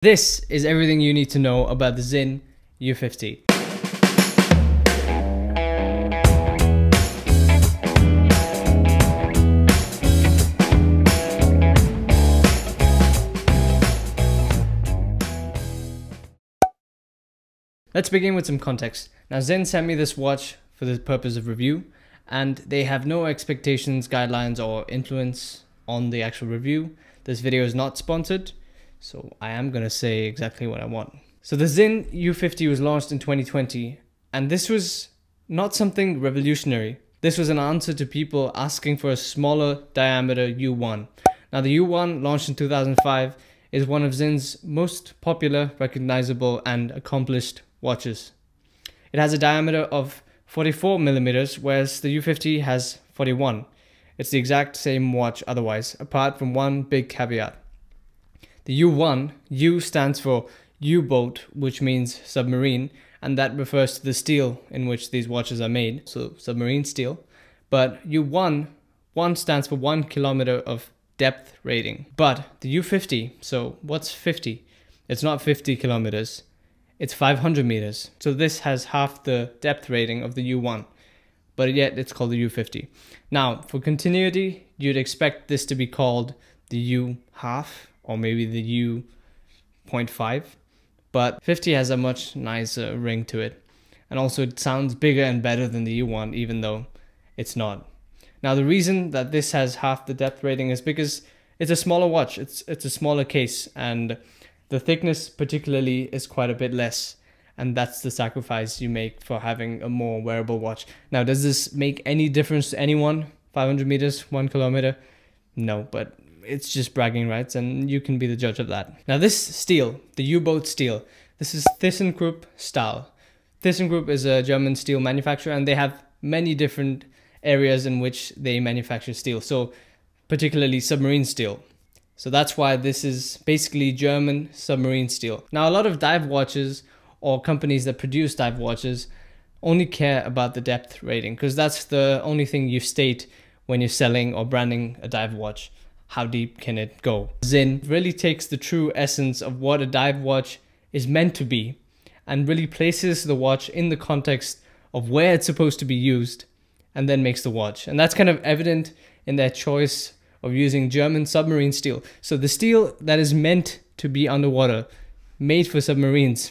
This is everything you need to know about the Sinn U50. Let's begin with some context. Now, Sinn sent me this watch for the purpose of review, and they have no expectations, guidelines, or influence on the actual review. This video is not sponsored, so I am going to say exactly what I want. So the Sinn U50 was launched in 2020, and this was not something revolutionary. This was an answer to people asking for a smaller diameter U1. Now, the U1, launched in 2005, is one of Sinn's most popular, recognizable, and accomplished watches. It has a diameter of 44 millimeters, whereas the U50 has 41. It's the exact same watch otherwise, apart from one big caveat. The U1, U stands for U-boat, which means submarine, and that refers to the steel in which these watches are made, so submarine steel. But U1, 1 stands for 1 kilometer of depth rating. But the U50, so what's 50? It's not 50 kilometers, it's 500 meters. So this has half the depth rating of the U1, but yet it's called the U50. Now, for continuity, you'd expect this to be called the U1/2, or maybe the U.5, but 50 has a much nicer ring to it. And also it sounds bigger and better than the U1, even though it's not. Now, the reason that this has half the depth rating is because it's a smaller watch, it's a smaller case, and the thickness particularly is quite a bit less, and that's the sacrifice you make for having a more wearable watch. Now, does this make any difference to anyone? 500 meters, 1 kilometer? No, but it's just bragging rights, and you can be the judge of that. Now, this steel, the U-boat steel, this is ThyssenKrupp style. ThyssenKrupp is a German steel manufacturer, and they have many different areas in which they manufacture steel, so particularly submarine steel. So that's why this is basically German submarine steel. Now, a lot of dive watches or companies that produce dive watches only care about the depth rating, because that's the only thing you state when you're selling or branding a dive watch. How deep can it go? Sinn really takes the true essence of what a dive watch is meant to be and really places the watch in the context of where it's supposed to be used, and then makes the watch. And that's kind of evident in their choice of using German submarine steel. So the steel that is meant to be underwater, made for submarines,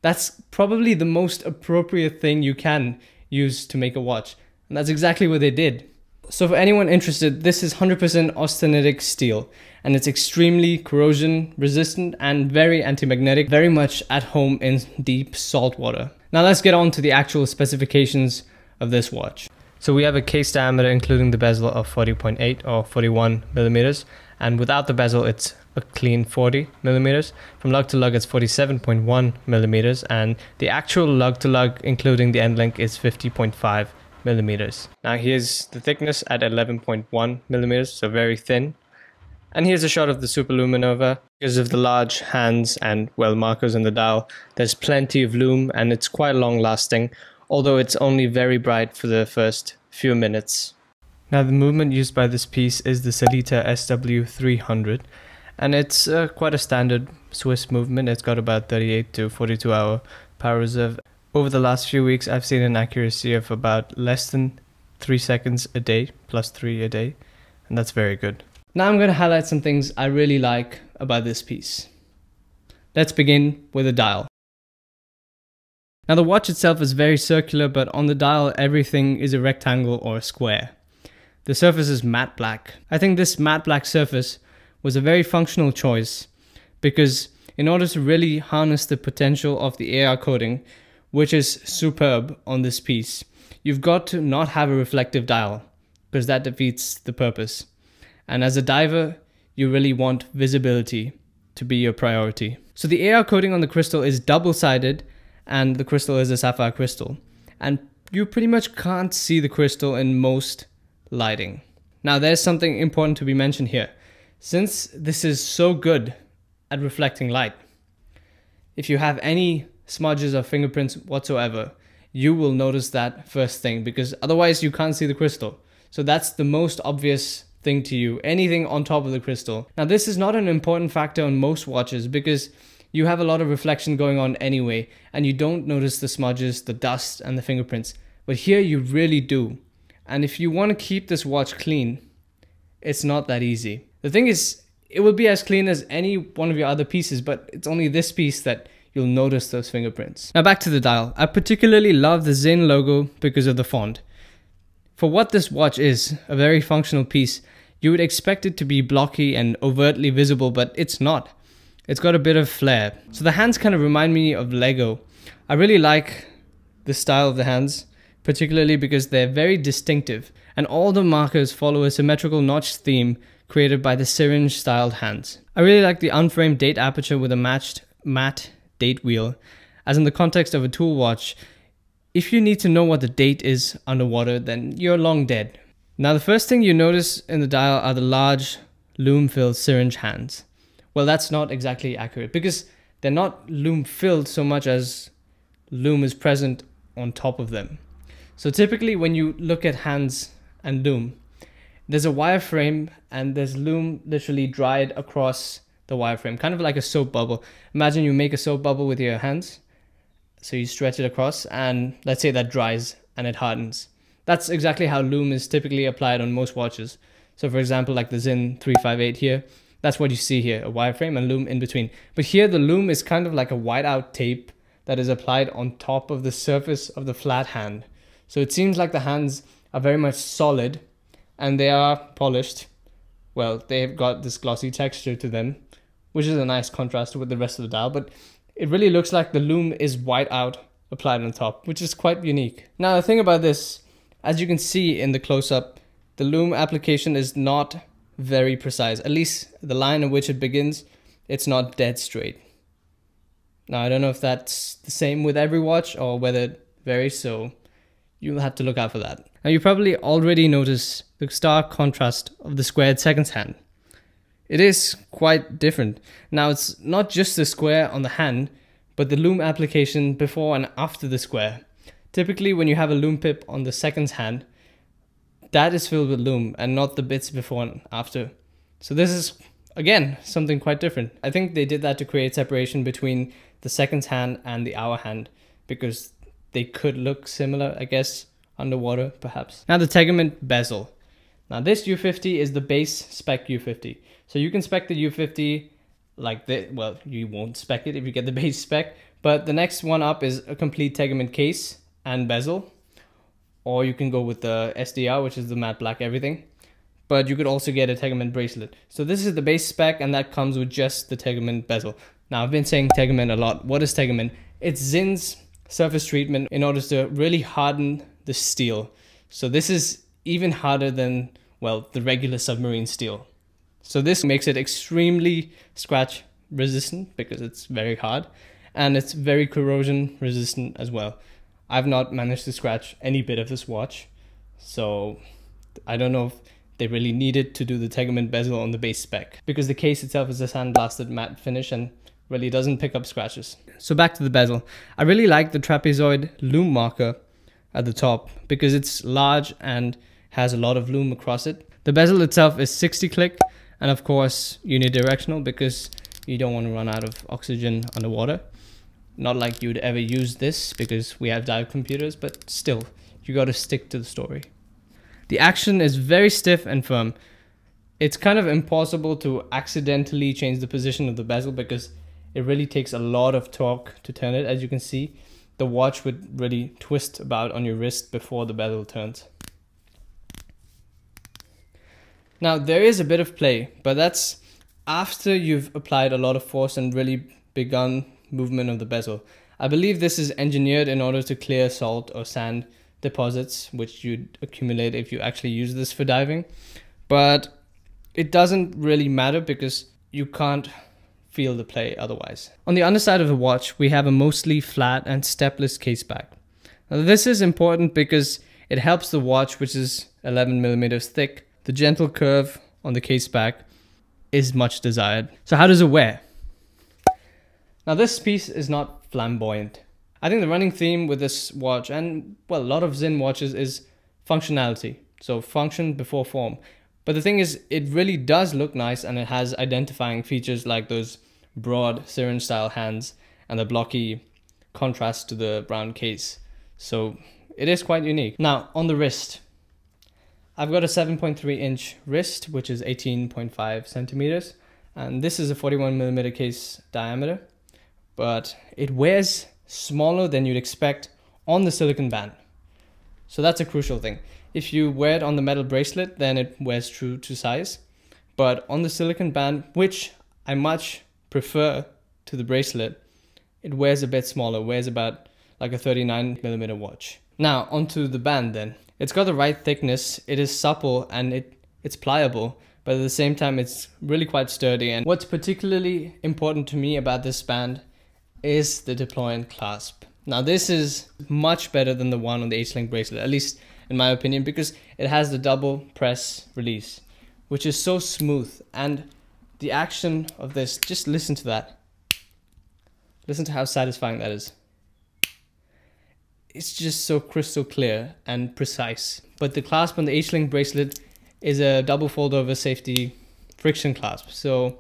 that's probably the most appropriate thing you can use to make a watch. And that's exactly what they did. So for anyone interested, this is 100% austenitic steel, and it's extremely corrosion resistant and very anti-magnetic, very much at home in deep salt water. Now let's get on to the actual specifications of this watch. So we have a case diameter including the bezel of 40.8 or 41 millimeters, and without the bezel it's a clean 40 millimeters. From lug to lug it's 47.1 millimeters, and the actual lug to lug including the end link is 50.5 millimeters. Now here's the thickness at 11.1 millimeters, so very thin. And here's a shot of the superluminova. Because of the large hands and well markers in the dial, there's plenty of lume and it's quite long lasting, although it's only very bright for the first few minutes. Now the movement used by this piece is the Sellita SW300, and it's quite a standard Swiss movement. It's got about 38 to 42 hour power reserve. Over the last few weeks, I've seen an accuracy of about less than 3 seconds a day, plus 3 a day, and that's very good. Now I'm going to highlight some things I really like about this piece. Let's begin with the dial. Now the watch itself is very circular, but on the dial everything is a rectangle or a square. The surface is matte black. I think this matte black surface was a very functional choice, because in order to really harness the potential of the AR coating, which is superb on this piece, you've got to not have a reflective dial, because that defeats the purpose. And as a diver, you really want visibility to be your priority. So the AR coating on the crystal is double-sided, and the crystal is a sapphire crystal. And you pretty much can't see the crystal in most lighting. Now there's something important to be mentioned here. Since this is so good at reflecting light, if you have any smudges or fingerprints whatsoever, you will notice that first thing, because otherwise you can't see the crystal. So that's the most obvious thing to you, anything on top of the crystal. Now this is not an important factor on most watches, because you have a lot of reflection going on anyway, and you don't notice the smudges, the dust, and the fingerprints. But here you really do. And if you want to keep this watch clean, it's not that easy. The thing is, it will be as clean as any one of your other pieces, but it's only this piece that you'll notice those fingerprints. Now back to the dial. I particularly love the Sinn logo because of the font. For what this watch is, a very functional piece, you would expect it to be blocky and overtly visible, but it's not. It's got a bit of flair. So the hands kind of remind me of Lego. I really like the style of the hands, particularly because they're very distinctive, and all the markers follow a symmetrical notch theme created by the syringe styled hands. I really like the unframed date aperture with a matched matte date wheel. As in the context of a tool watch, if you need to know what the date is underwater, then you're long dead. Now the first thing you notice in the dial are the large lume-filled syringe hands. Well, that's not exactly accurate because they're not lume-filled so much as lume is present on top of them. So typically when you look at hands and lume, there's a wireframe and there's lume literally dried across the wireframe, kind of like a soap bubble. Imagine you make a soap bubble with your hands. So you stretch it across and let's say that dries and it hardens. That's exactly how lume is typically applied on most watches. So for example, like the Sinn 358 here, that's what you see here, a wireframe and lume in between. But here the lume is kind of like a whiteout tape that is applied on top of the surface of the flat hand. So it seems like the hands are very much solid and they are polished. Well, they've got this glossy texture to them, which is a nice contrast with the rest of the dial, but it really looks like the lume is white out applied on top, which is quite unique. Now the thing about this, as you can see in the close-up, the lume application is not very precise. At least the line in which it begins, it's not dead straight. Now I don't know if that's the same with every watch or whether it varies, so you'll have to look out for that. Now you probably already noticed the stark contrast of the squared seconds hand. It is quite different. Now it's not just the square on the hand, but the lume application before and after the square. Typically when you have a lume pip on the seconds hand, that is filled with lume and not the bits before and after. So this is, again, something quite different. I think they did that to create separation between the seconds hand and the hour hand because they could look similar, I guess, underwater perhaps. Now the tegament bezel. Now this U50 is the base spec U50. So you can spec the U50 like this. Well, you won't spec it if you get the base spec, but the next one up is a complete tegament case and bezel. Or you can go with the SDR, which is the matte black everything. But you could also get a tegament bracelet. So this is the base spec and that comes with just the tegament bezel. Now I've been saying tegament a lot. What is tegament? It's Sinn's surface treatment in order to really harden the steel. So this is even harder than, well, the regular submarine steel. So this makes it extremely scratch resistant because it's very hard and it's very corrosion resistant as well. I've not managed to scratch any bit of this watch, so I don't know if they really needed to do the tegament bezel on the base spec because the case itself is a sandblasted matte finish and really doesn't pick up scratches. So back to the bezel. I really like the trapezoid lume marker at the top because it's large and has a lot of lume across it. The bezel itself is 60 click and of course unidirectional because you don't want to run out of oxygen underwater. Not like you'd ever use this because we have dive computers, but still, you got to stick to the story. The action is very stiff and firm. It's kind of impossible to accidentally change the position of the bezel because it really takes a lot of torque to turn it. As you can see, the watch would really twist about on your wrist before the bezel turns. Now, there is a bit of play, but that's after you've applied a lot of force and really begun movement of the bezel. I believe this is engineered in order to clear salt or sand deposits, which you'd accumulate if you actually use this for diving. But it doesn't really matter because you can't feel the play otherwise. On the underside of the watch, we have a mostly flat and stepless case back. Now this is important because it helps the watch, which is 11 millimeters thick. The gentle curve on the case back is much desired. So how does it wear? Now this piece is not flamboyant. I think the running theme with this watch and, well, a lot of Sinn watches is functionality. So function before form. But the thing is, it really does look nice and it has identifying features like those broad syringe style hands and the blocky contrast to the brown case. So it is quite unique. Now on the wrist, I've got a 7.3 inch wrist, which is 18.5 centimeters. And this is a 41mm case diameter, but it wears smaller than you'd expect on the silicone band. So that's a crucial thing. If you wear it on the metal bracelet, then it wears true to size. But on the silicone band, which I much prefer to the bracelet, it wears a bit smaller, wears about like a 39mm watch. Now onto the band then. It's got the right thickness, it is supple and it's pliable, but at the same time it's really quite sturdy. And what's particularly important to me about this band is the deployant clasp. Now this is much better than the one on the H-Link bracelet, at least in my opinion, because it has the double press release, which is so smooth. And the action of this, just listen to that. Listen to how satisfying that is. It's just so crystal clear and precise. But the clasp on the H-Link bracelet is a double fold over safety friction clasp. So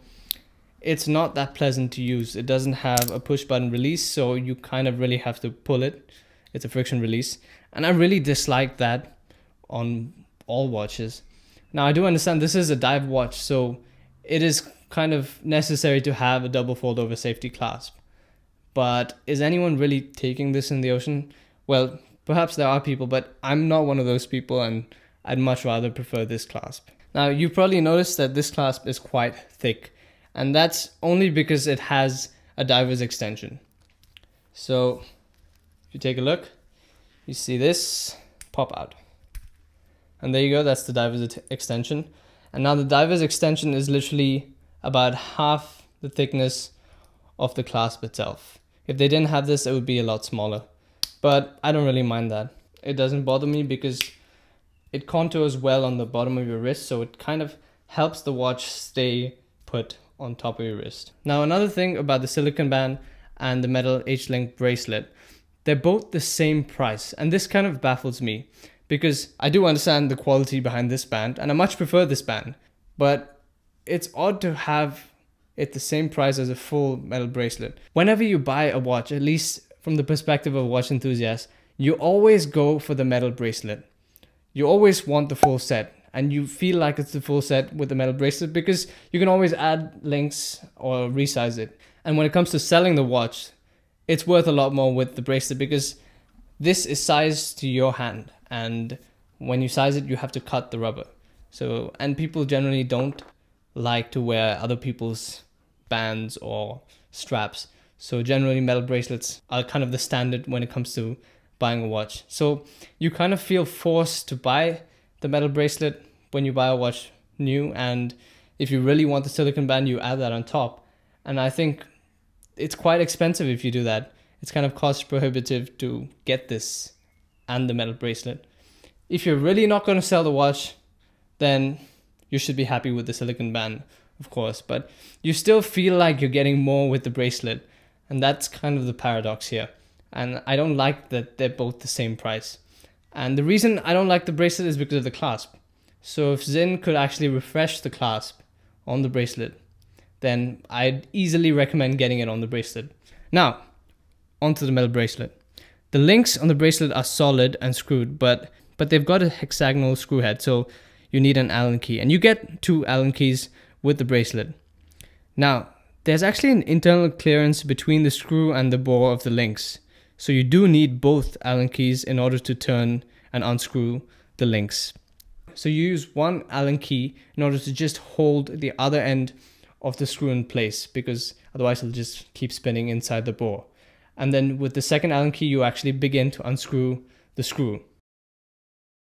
it's not that pleasant to use. It doesn't have a push button release, so you kind of really have to pull it. It's a friction release. And I really dislike that on all watches. Now I do understand this is a dive watch, so it is kind of necessary to have a double fold over safety clasp. But is anyone really taking this in the ocean? Well, perhaps there are people, but I'm not one of those people, and I'd much rather prefer this clasp. Now, you've probably noticed that this clasp is quite thick, and that's only because it has a diver's extension. So, if you take a look, you see this pop out. And there you go, that's the diver's extension. And now the diver's extension is literally about half the thickness of the clasp itself. If they didn't have this, it would be a lot smaller. But I don't really mind that. It doesn't bother me because it contours well on the bottom of your wrist, so it kind of helps the watch stay put on top of your wrist. Now another thing about the silicone band and the metal H-Link bracelet, they're both the same price, and this kind of baffles me because I do understand the quality behind this band and I much prefer this band, but it's odd to have it the same price as a full metal bracelet. Whenever you buy a watch, at least from the perspective of a watch enthusiast, you always go for the metal bracelet. You always want the full set, and you feel like it's the full set with the metal bracelet because you can always add links or resize it. And when it comes to selling the watch, it's worth a lot more with the bracelet because this is sized to your hand, and when you size it, you have to cut the rubber. So, and people generally don't like to wear other people's bands or straps. So generally metal bracelets are kind of the standard when it comes to buying a watch. So you kind of feel forced to buy the metal bracelet when you buy a watch new, and if you really want the silicone band, you add that on top. And I think it's quite expensive if you do that. It's kind of cost prohibitive to get this and the metal bracelet. If you're really not going to sell the watch, then you should be happy with the silicone band, of course, but you still feel like you're getting more with the bracelet. And that's kind of the paradox here. And I don't like that they're both the same price. And the reason I don't like the bracelet is because of the clasp. So if Sinn could actually refresh the clasp on the bracelet, then I'd easily recommend getting it on the bracelet. Now, onto the metal bracelet. The links on the bracelet are solid and screwed, but they've got a hexagonal screw head, so you need an Allen key. And you get 2 Allen keys with the bracelet. Now, there's actually an internal clearance between the screw and the bore of the links. So you do need both Allen keys in order to turn and unscrew the links. So you use one Allen key in order to just hold the other end of the screw in place, because otherwise it'll just keep spinning inside the bore. And then with the second Allen key, you actually begin to unscrew the screw.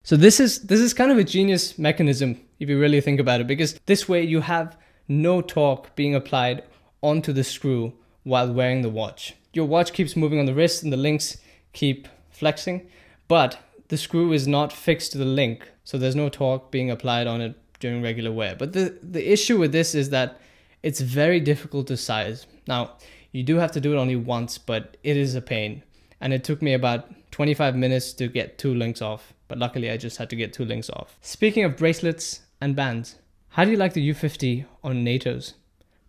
So this is kind of a genius mechanism if you really think about it, because this way you have no torque being applied onto the screw while wearing the watch. Your watch keeps moving on the wrist and the links keep flexing, but the screw is not fixed to the link, so there's no torque being applied on it during regular wear. But the issue with this is that it's very difficult to size. Now, you do have to do it only once, but it is a pain. And it took me about 25 minutes to get 2 links off, but luckily I just had to get 2 links off. Speaking of bracelets and bands, how do you like the U50 on NATO's?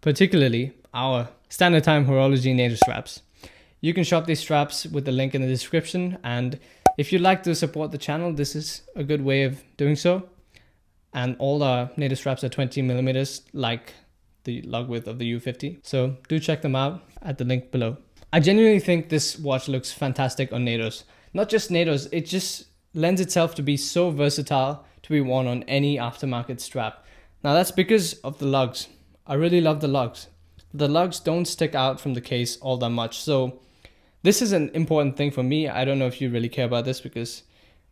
Particularly our standard time horology NATO straps. You can shop these straps with the link in the description, and if you'd like to support the channel, this is a good way of doing so. And all our NATO straps are 20 millimeters, like the lug width of the U50. So do check them out at the link below. I genuinely think this watch looks fantastic on NATOs. Not just NATOs, it just lends itself to be so versatile to be worn on any aftermarket strap. Now that's because of the lugs. I really love the lugs. The lugs don't stick out from the case all that much. So this is an important thing for me. I don't know if you really care about this because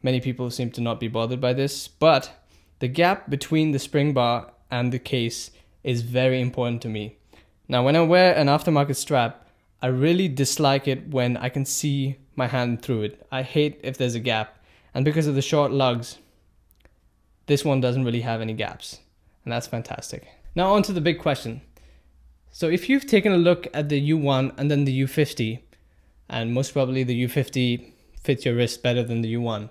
many people seem to not be bothered by this, but the gap between the spring bar and the case is very important to me. Now, when I wear an aftermarket strap, I really dislike it when I can see my hand through it. I hate if there's a gap. And because of the short lugs, this one doesn't really have any gaps. And that's fantastic. Now on to the big question. So if you've taken a look at the U1 and then the U50, and most probably the U50 fits your wrist better than the U1,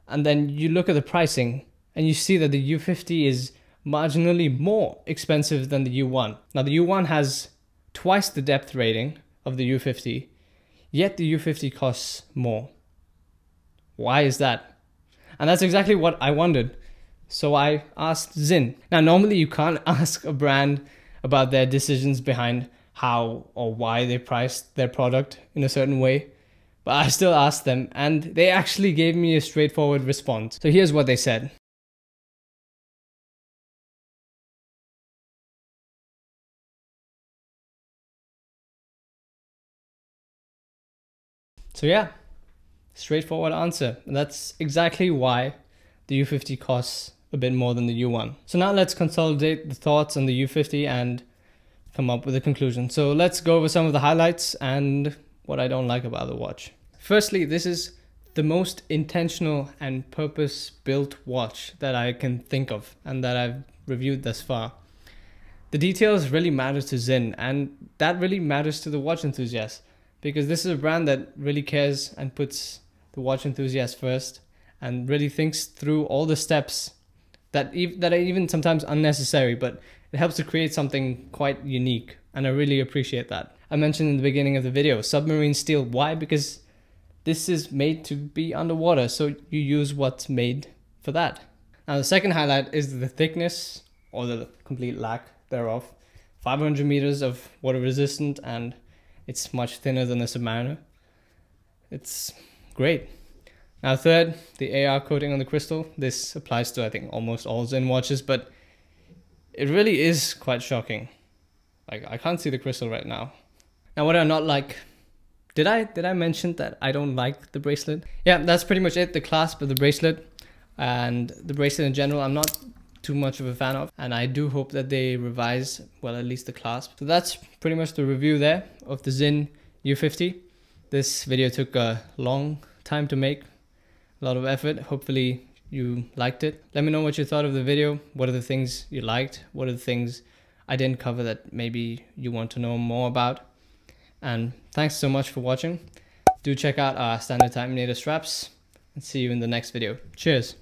and then you look at the pricing and you see that the U50 is marginally more expensive than the U1. Now the U1 has twice the depth rating of the U50, yet the U50 costs more. Why is that? And that's exactly what I wondered. So I asked Sinn. Now normally you can't ask a brand about their decisions behind how or why they priced their product in a certain way, but I still asked them and they actually gave me a straightforward response. So here's what they said. So yeah, straightforward answer. And that's exactly why the U50 costs a bit more than the U1. So now let's consolidate the thoughts on the U50 and come up with a conclusion. So let's go over some of the highlights and what I don't like about the watch. Firstly, this is the most intentional and purpose-built watch that I can think of and that I've reviewed thus far. The details really matter to Sinn, and that really matters to the watch enthusiast, because this is a brand that really cares and puts the watch enthusiast first and really thinks through all the steps that are even sometimes unnecessary, but it helps to create something quite unique, and I really appreciate that. I mentioned in the beginning of the video, submarine steel. Why? Because this is made to be underwater, so you use what's made for that. Now the second highlight is the thickness, or the complete lack thereof. 500 meters of water resistant, and it's much thinner than the Submariner. It's great. Now third, the AR coating on the crystal. This applies to I think almost all Sinn watches, but it really is quite shocking. Like, I can't see the crystal right now. Now what I not like, did I mention that I don't like the bracelet? Yeah, that's pretty much it. The clasp of the bracelet and the bracelet in general, I'm not too much of a fan of, and I do hope that they revise, well, at least the clasp. So that's pretty much the review there of the Sinn U50. This video took a long time to make, a lot of effort. Hopefully you liked it. Let me know what you thought of the video. What are the things you liked? What are the things I didn't cover that maybe you want to know more about? And thanks so much for watching. Do check out our standard time NATO straps, and see you in the next video. Cheers.